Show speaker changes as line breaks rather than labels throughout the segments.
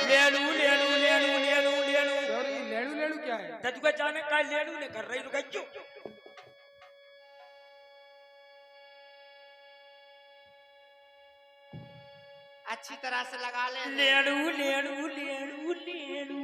लेड़ू लेड़ू लेड़ू लेड़ू लेड़ू
sorry लेड़ू लेड़ू क्या है?
तू का जाने का लेड़ू ने कर रही रुका क्यों?
अच्छी तरह से लगा ले।
लेड़ू लेड़ू लेड़ू लेड़ू।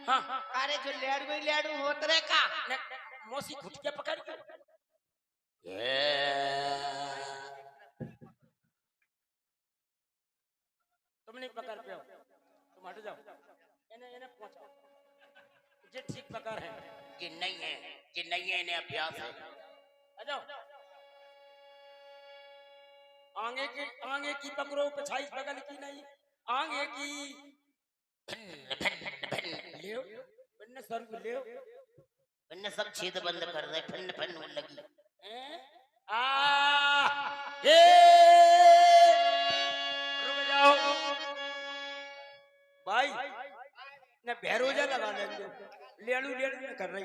हाँ
अरे जो लेड़ू ही लेड़ू होत रे का
मौसी घुटिया पकड़ के तुम नहीं पकड़ पे हो, तुम हट जाओ। इन्हें इन्हें पहुंचाओ जे ठीक पकड़ है।
कि नहीं है इन्हें अभ्यास है।
आ जाओ। आगे की पकड़ो, पिछाई बगल की नहीं। आगे की ले बन्ने सर को ले
बन्ने सब छेद बंद कर दे। फन फन होने लगी।
आ ए रुक जाओ भाई ने भैरोजा लगा लेंगे। लेड़ू लेड़ू ने कर रही।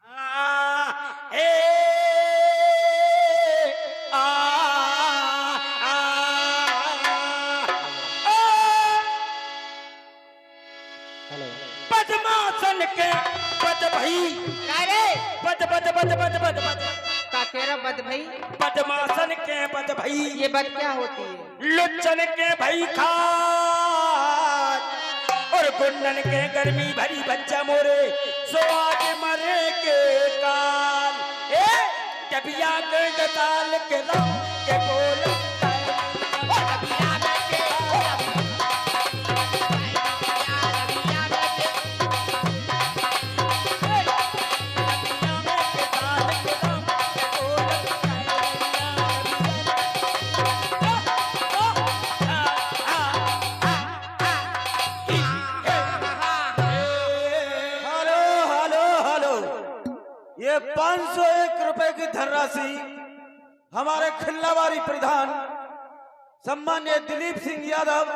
आ ए पद्मासन के पद भाई
अरे
पद पद पद पद पद पद
का केरा बद भाई?
पद्मासन के पद भाई
ये बद क्या होती है?
लुच्चन के भाई खात और गुंडन के गर्मी भरी बच्चा मोरे सो आगे मरे के काल डबिया के गताल के रंग के बोल
ये 501 रुपए की धनराशि हमारे खिल्लावारी प्रधान सम्मान्य दिलीप सिंह यादव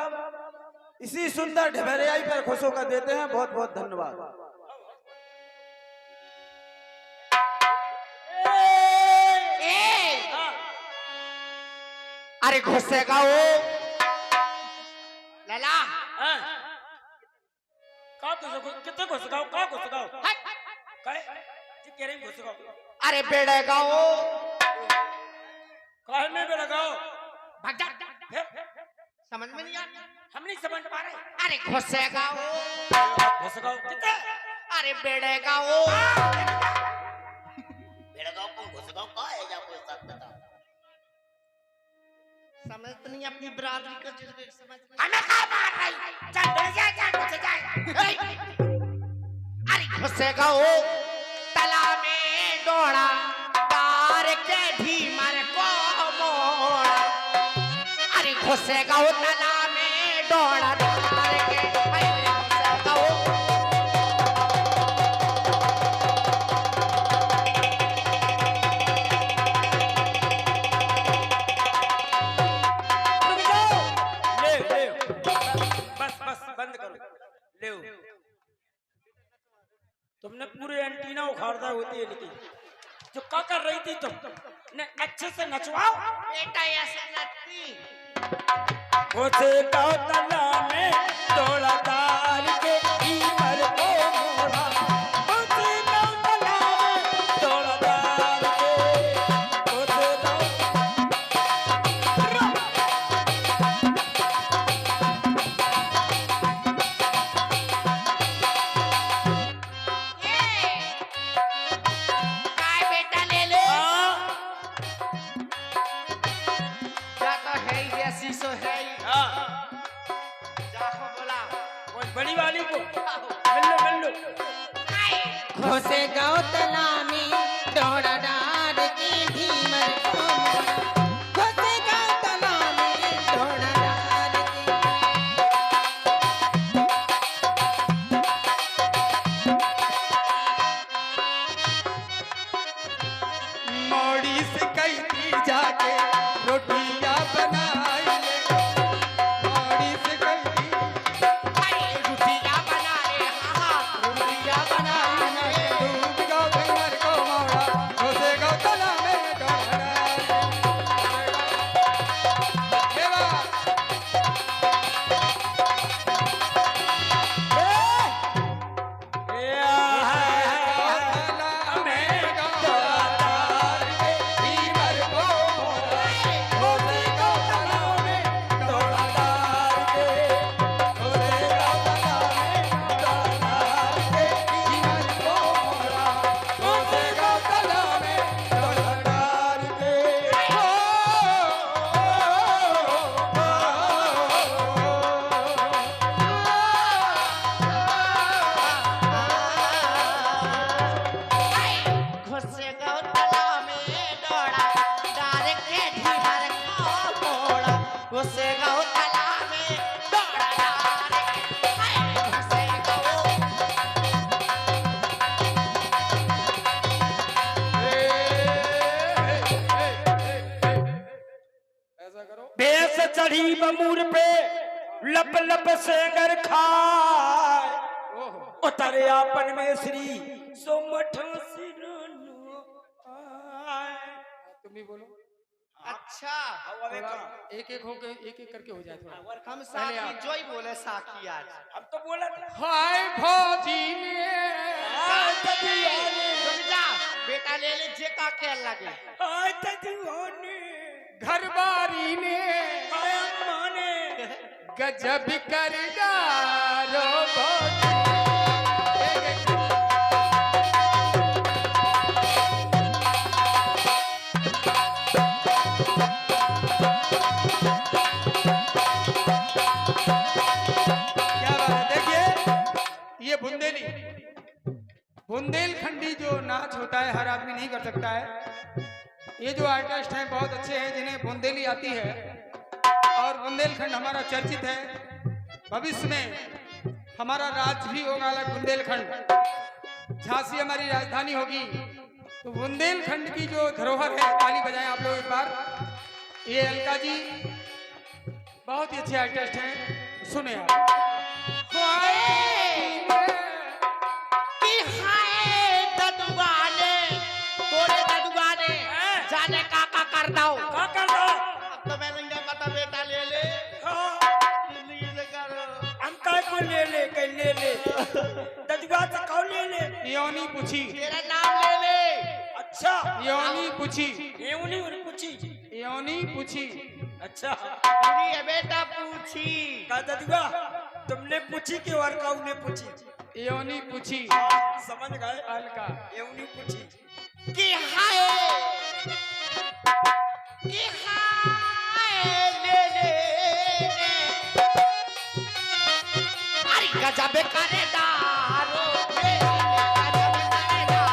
इसी सुंदर ढेबरियाई पर खुशों का देते हैं। बहुत बहुत धन्यवाद।
अरे घुसेगा वो लला।
कितने घुसगाओ का घुसगाओ
अरे बेड़ेगा वो
काहे में बेड़ेगाओ
भाग जा। समझ में नहीं आता।
हम नहीं समझ पा रहे।
अरे घुसेगा वो
घुसगाओ कितने?
अरे बेड़ेगा वो बेड़ेगा को घुसगाओ का है जा कोई सब बता। समझ तो नहीं अपनी बरादरी का जिसमें समझ नहीं। हमें का मार रही चल घुस जा। अरे घुसेगा वो तला में डोड़ा तार के ढीमर को मोड़ा। अरे घुसेगा वो तला में डोड़ा तार के घुसेगा वो।
ले बस बस बंद करो। ले तुमने पूरे एंटीना उखाड़ता होती है लेकिन जो क्या कर रही थी तुम ने अच्छे से नचवाओ।
बेटा ऐसे नचती
उसे कौतला में तोड़ा तार के ईमर को मोड़ा। उसे कौतला में तोड़ा तार के उसे बड़ी वाली को मिल लो
घोसे गौतला में डोड़ा डार के ढीमर को मोड़ा। घोसे गौतला में डोड़ा डार के
मोड़ी से कई की जाके रोटियां बनाई ले। मोड़ी से कई की
रुटिया बना रे। हाँ रुटिया बना रे।
दूध को घर को मोड़ा घुसे गौतला में डोड़ा।
घुसेगा वो तालाब में दौड़ा डार के हाय घुसेगा वो
ऐसा करो।
बेस चढ़ी बमूर पे लप लप सेंगर खाए
ओहो
उतरे आपन में श्री सोमठ सिरनु आए।
तुम भी बोलो।
अच्छा
एक एक होके एक एक करके हो जाए थोड़ा।
हम साकी जोई बोले साकी आज
हम तो बोला था
हाय भौजी ने
हाय तदियाने
रुक जा बेटा ले ले जे का खेल लगे
हाय तदियाने
घर बारी ने
हाय अम्मा ने
गजब कर डारो भौजी। क्या बात है, देखिए ये बुंदेलखंडी जो नाच होता है हर आदमी नहीं कर सकता है। ये जो आर्टिस्ट हैं बहुत अच्छे हैं जिन्हें बुंदेली आती है और बुंदेलखंड हमारा चर्चित है। भविष्य में हमारा राज्य भी होगा अलग बुंदेलखंड। झांसी हमारी राजधानी होगी तो बुंदेलखंड की जो धरोहर है ताली बजाएं आप लोग एक बार। ये अलका जी बहुत ही अच्छे आर्टिस्ट हैं, सुने आप।
कि हाय ददुआने तोरे ददुआने जाने का कर दो
का कर दो
अब तो मैंने क्या कहा बेटा ले ले
हाँ
जिंदगी से कर
हम काय को ले ले के ले ले ददुआ से कौन ले ले
योनी पूछी,
तेरा नाम ले ले
अच्छा
योनी पूछी,
एवनी और पूछी
योनी पूछी।
अच्छा
पूरी है बेटा पूछी
का ददुआ तुमने पूछी कि और कौन ने पूछी
योनी पूछी
समझ गए
अलका।
एवनी पूछी
कि हाय ले ले अरे गजब करे दारो ले ले, गजब करे दारो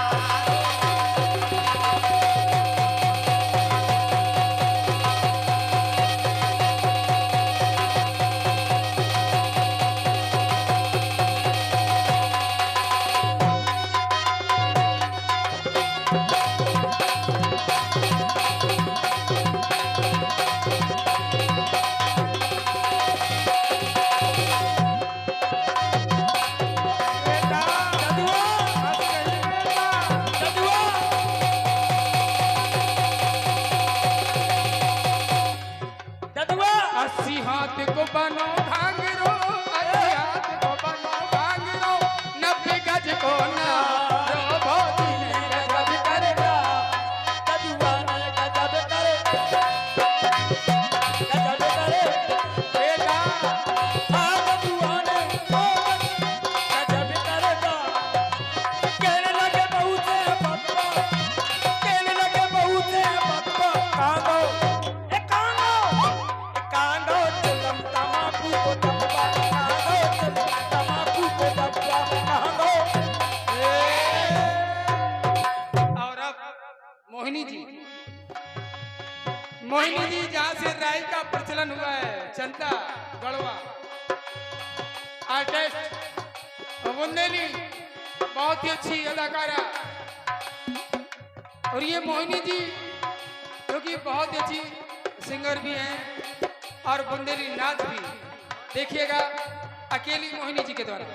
अस्सी हाथ को बनो घांगरो, अस्सी हाथ को बनो घांगरो, 90 गज को नारो भौजी ने गजब करेगा।
ददुआ ने गजब करे गजब करे
बेटा
हाँ ददुआ ने गजब करेगा कहने लगे बहू से पप्पा कहने लगे बहू से पप्पा कांगो ए कांगो चलम तमाकू को डब्बा कांगो चलम तमाकू को डब्बा कांगो
और अब मोहिनी जी, मोहिनी जी जहाँ से राय का प्रचलन हुआ है, चंदा गढ़वा आर्टिस्ट बुंदेली बहुत ही अच्छी अदाकारा। और ये मोहिनी जी जो कि बहुत ही अच्छी सिंगर भी हैं और बुंदेली नाच भी। देखिएगा अकेली मोहिनी जी के द्वारा।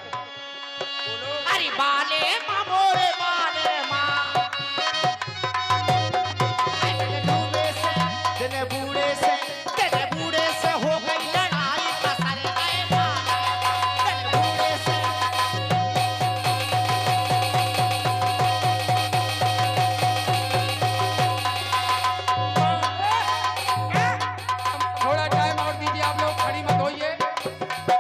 अरे बाले माँ मोरे बाले माँ तेरे बूढ़े से हो गई लड़ाई पसर गए तेरे बूढ़े से
थोड़ा टाइम और दीजिए, आप लोग खड़ी मत होइए।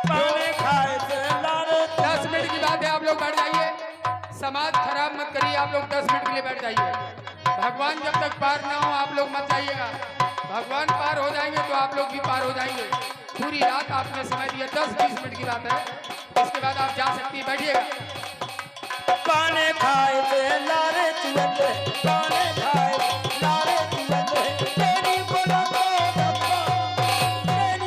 पाने खाए थे लारे
10 मिनट की बात है, आप लोग बैठ जाइए। समाज खराब मत करिए, आप लोग 10 मिनट के लिए बैठ जाइए। भगवान जब तक पार ना हो आप लोग मत जाइएगा। भगवान पार हो जाएंगे तो आप लोग भी पार हो जाएंगे। पूरी रात आपने समय दिया, 10-20 मिनट की बात है, इसके बाद आप जा सकती है, बैठिएगा।
पाने खाए थे लारे चुअते पाने खाए लारे चुअते तेरी बोला को डब्बा तेरी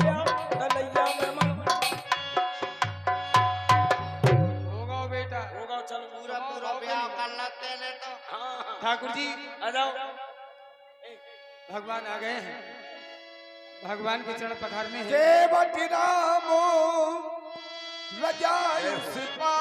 ब्याह कलैया में
होगा बेटा
होगा। चल
पूरा पूरा ब्याह कर लेते ने तो
हाँ
ठाकुर जी
आ जाओ।
भगवान आ गए हैं, भगवान के चरण पखार में है।
देवती रामो रजायु सिपा